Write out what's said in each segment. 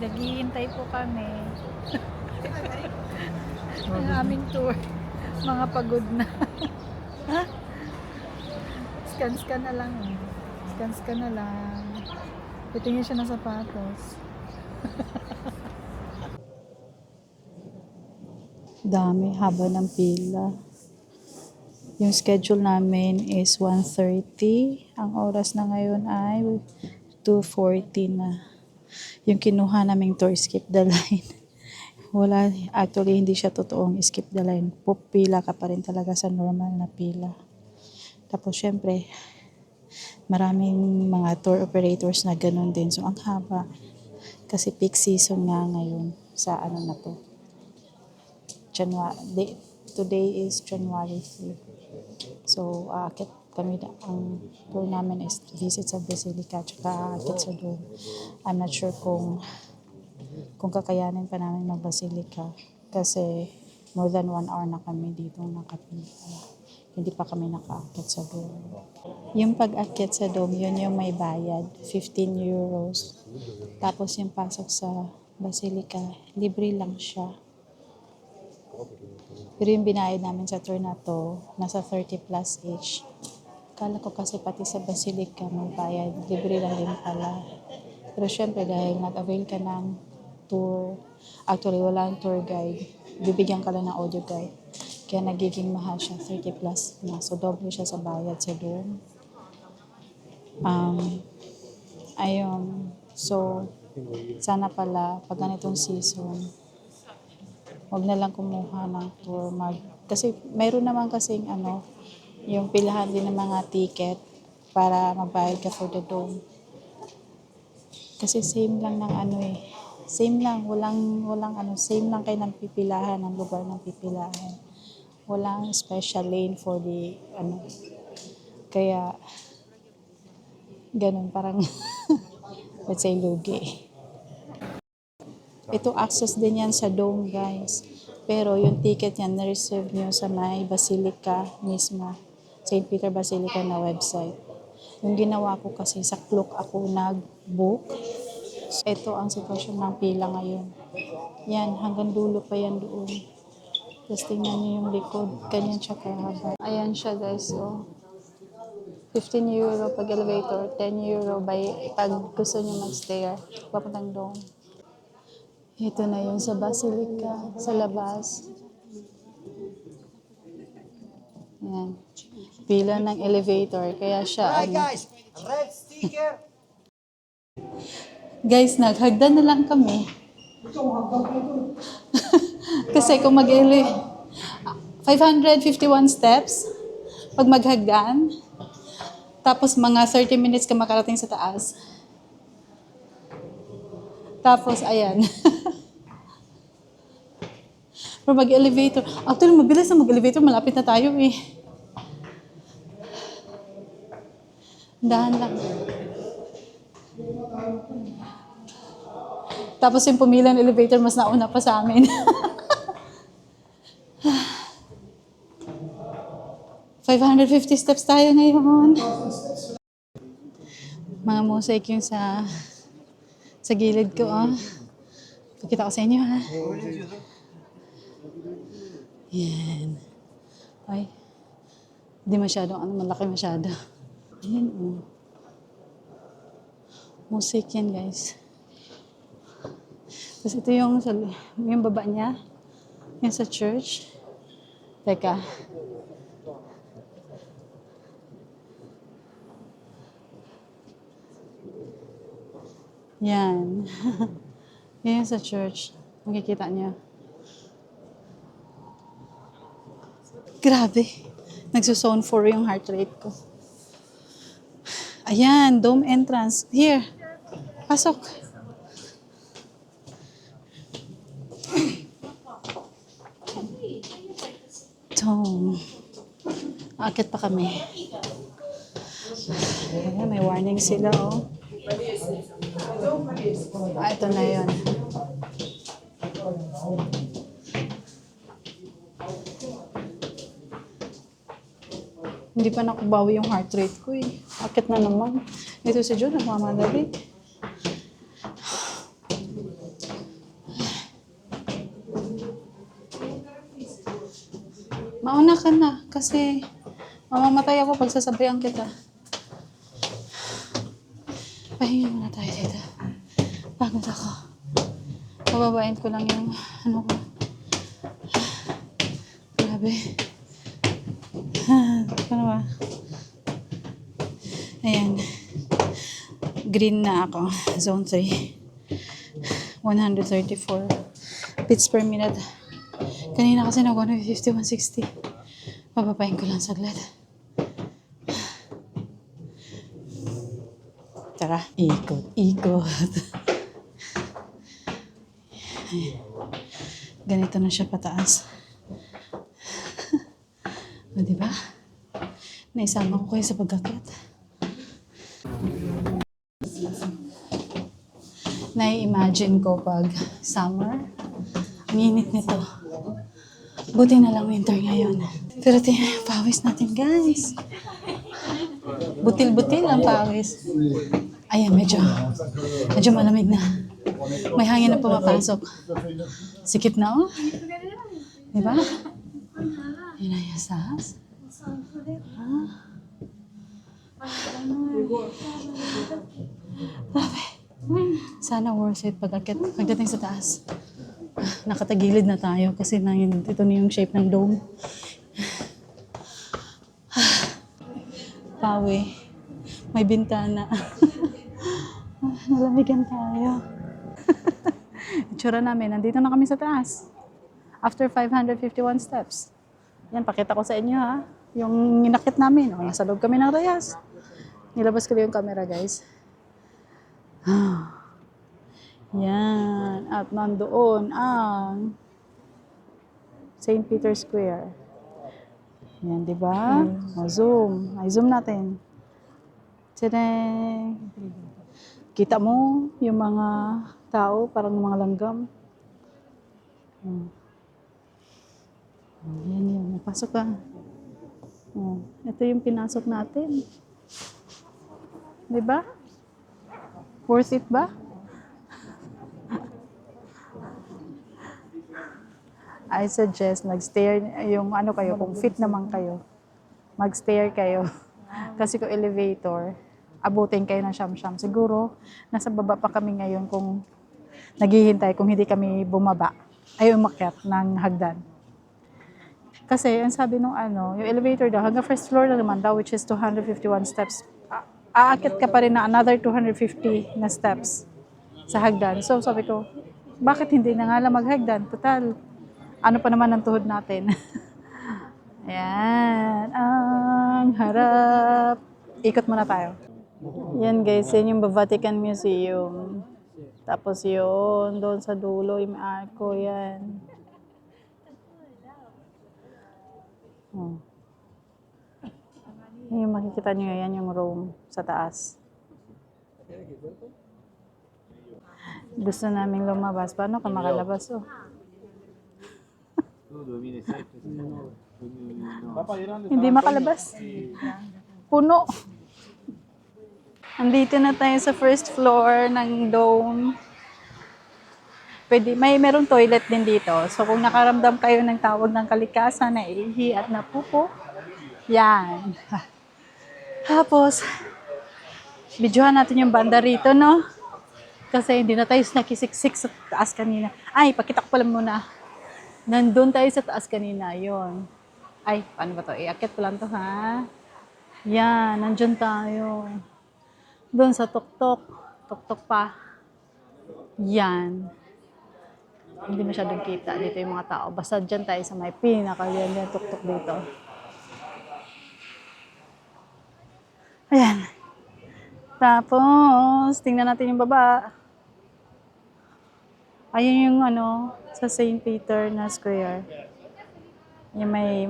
Naghihintay po kami. Ang aming tour. Mga pagod na. Scan na lang. Scan na lang. Titingin siya ng sapatos. Dami, haba ng pila. Yung schedule namin is 1:30. Ang oras na ngayon ay 2:40 na. Yung kinuha naming tour, skip the line. Wala, actually hindi siya totoong skip the line. Pupila ka pa rin talaga sa normal na pila. Tapos syempre, maraming mga tour operators na ganun din. So ang haba. Kasi peak season nga ngayon sa ano na to. Today is January 3. So, aakit kami ang tour namin is visit sa Basilica tsaka aakit sa Dome. I'm not sure kung kakayanin pa namin mag-Basilica kasi more than 1 hour na kami dito nakapila. Hindi pa kami nakaakit sa Dome. Yung pag-akit sa Dome, yun yung may bayad, 15 euros. Tapos yung pasok sa Basilica, libre lang siya. Pero yung binayad namin sa tour na to, nasa 30 plus each. Akala ko kasi pati sa Basilica may bayad, libre lang din pala. Pero syempre dahil nag-avail ka ng tour, actually walang tour guide, bibigyan ka lang ng audio guide. Kaya nagiging mahal siya, 30 plus na. So double siya sa bayad sa Dome. Ayun. So, sana pala pag ganitong season, wag na lang kumuha ng tour kasi mayroon naman kasing yung pilahan din ng mga ticket para magbayad ka for the Dome. Kasi same lang ng same lang, walang same lang kayo ng pipilahan, ng lugar ng pipilahan. Walang special lane for the kaya ganun parang let's say lugi. Ito access din yan sa Dome, guys. Pero yung ticket yan, na-reserve nyo sa may Basilica mismo. St. Peter Basilica na website. Yung ginawa ko kasi sa Klook ako nag-book. Ito ang sitwasyon ng pila ngayon. Yan, hanggang dulo pa yan doon. Tapos tingnan nyo yung likod. Ganyan siya kahaba. Ayan siya, guys. So, 15 euro pag elevator, 10 euro pag gusto nyo mag-stay papuntang Dome. Ito na yung sa Basilica, sa labas. Yan. Pila ng elevator, kaya siya guys, red sticker. Guys, naghagdan na lang kami. Kasi kung 551 steps, pag maghagdan, tapos mga 30 minutes ka makarating sa taas. Tapos, ayan. Pero mag-elevator. Actually, mabilis na mag-elevator. Malapit na tayo eh. Dahan lang. Tapos yung pumila ng elevator, mas nauna pa sa amin. 550 steps tayo ngayon. Mga mosaic yung sa gilid ko, Pakita ko sa inyo, ha? Yan. Ay. Hindi masyadong, malaki masyado. Ayan, Mosaic yan, guys. Tapos ito yung baba niya. Yan sa church. Teka. Yan. Yan sa church. Makikita niyo. Grabe. Nagsusone 4 yung heart rate ko. Ayan, Dome entrance. Here. Pasok. Dome. Akit pa kami. Ayan, may warning sila, ito na yun. Hindi pa nakubawi yung heart rate ko eh. Akit na naman. Ito si John, nagmamadali. Mauna ka na kasi mamamatay ako pag sasabayan kita. Pahinga muna tayo dito. Pagod ako. Pababain ko lang yung ano ko. Grabe. Ano ba? Ayan. Green na ako. Zone 3. 134 beats per minute. Kanina kasi nag 150, 160. Pababain ko lang saglit. Tara, ikot, ikot. Ganito na siya pataas. O, diba? Naisama ko kayo sa pag-akyat. Nai-imagine ko pag summer, ang init nito. Buti na lang winter ngayon. Pero tingnan yung pawis natin, guys. Butil-butil ang pawis. Ayan, medyo malamig na. May hangin na pumapasok. Sikip na, oh. Diba? Yun ang yasas. Grabe. Sana worth it pagdating sa taas. Nakatagilid na tayo kasi ito na yung shape ng dome. Pawi. May bintana. Nalamigan tayo. Itsura namin, nandito na kami sa taas. After 551 steps. Yan, pakita ko sa inyo ha. Yung inakit namin. O, nasa loob kami ng rayas. Nilabas ko yung camera, guys. Yan. At nandoon ang St. Peter's Square. Yan, di ba? Zoom. Ay, zoom natin. Tadang! Kita mo yung mga tao, parang mga langgam. Yan yun. Napasok ka. Ito yung pinasok natin. Di ba? Worth it ba? I suggest mag-stair yung ano kayo, kung fit naman kayo. Mag-stair kayo. Kasi kung elevator, abutin kayo ng siyam-siyam. Siguro, nasa baba pa kami ngayon kung naghihintay, kung hindi kami bumaba, ay umakyat ng hagdan. Kasi, ang sabi nung yung elevator daw, hanggang first floor na naman daw, which is 251 steps. Aakyat ka pa rin na another 250 na steps sa hagdan. So, sabi ko, bakit hindi na nga lang maghagdan? Total, ano pa naman ang tuhod natin? Ayan, ang harap. Ikot muna tayo. Yan guys, yan yung Vatican Museum. Tapos yun, doon sa dulo, yung arko, yan. Yung makikita nyo yan, yung Rome sa taas. Gusto naming lumabas. Paano ka makalabas? Oh? Hindi makalabas. Puno. Andito na tayo sa first floor ng dome. Meron toilet din dito. So kung nakaramdam kayo ng tawag ng kalikasan na ihi at napupo, yan. Tapos, videohan natin yung banda rito, no? Kasi hindi na tayo nakisiksik sa taas kanina. Ay, pakita ko pala muna. Nandun tayo sa taas kanina, yon. Ay, paano ba to? Iakit ko lang to, ha? Yan, nandun tayo. Doon sa tuktok. Tuktok pa. Yan. Hindi masyadong kita dito yung mga tao. Basta dyan tayo sa may pinaka-yan tuktok dito. Ayan. Tapos, tingnan natin yung baba. Ayun yung sa St. Peter na Square. Yung may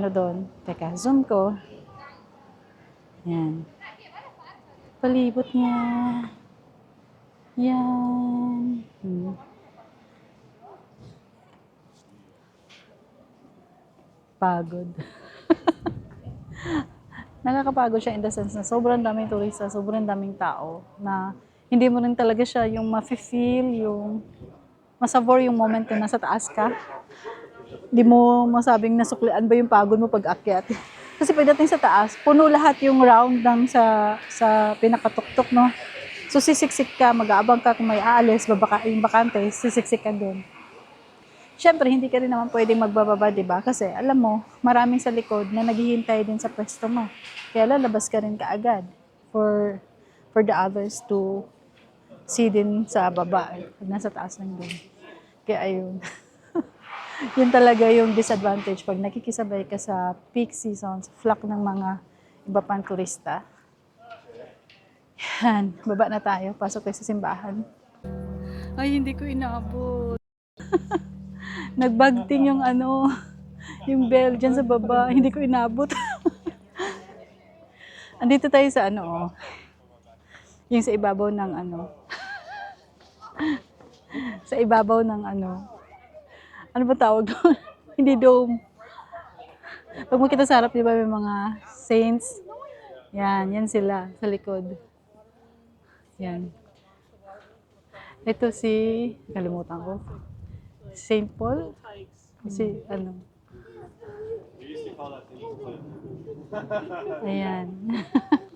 doon. Teka, zoom ko. Yan. Palibot niya. Yan. Pagod. Nakakapagod siya in the sense na sobrang daming turista, sobrang daming tao na hindi mo rin talaga siya yung ma-feel, yung masavor yung moment na nasa taas ka. Di mo masabing nasuklian ba yung pagod mo pag akyat. Kasi pagdating sa taas, puno lahat yung round ng sa pinakatuktok, no? So sisiksik ka, mag-aabang ka kung may aalis, yung bakante, sisiksik ka doon. Siyempre, hindi ka rin naman pwedeng magbababa, di ba? Kasi alam mo, maraming sa likod na naghihintay din sa pwesto mo. Kaya lalabas ka rin kaagad for the others to see din sa baba, pag nasa taas ng doon. Kaya ayun. Yun talaga yung disadvantage pag nakikisabay ka sa peak season, sa flock ng mga iba pang turista. Yan, baba na tayo. Pasok tayo sa simbahan. Ay, hindi ko inaabot. Nagbagting yung yung bell dyan sa baba. Hindi ko inabot. Andito tayo sa yung sa ibabaw ng sa ibabaw ng ano ba tawag doon? Hindi dome. Pag makita sa harap, di ba may mga saints? Yan sila sa likod. Yan. Ito kalimutan ko. Saint Paul? Ayan.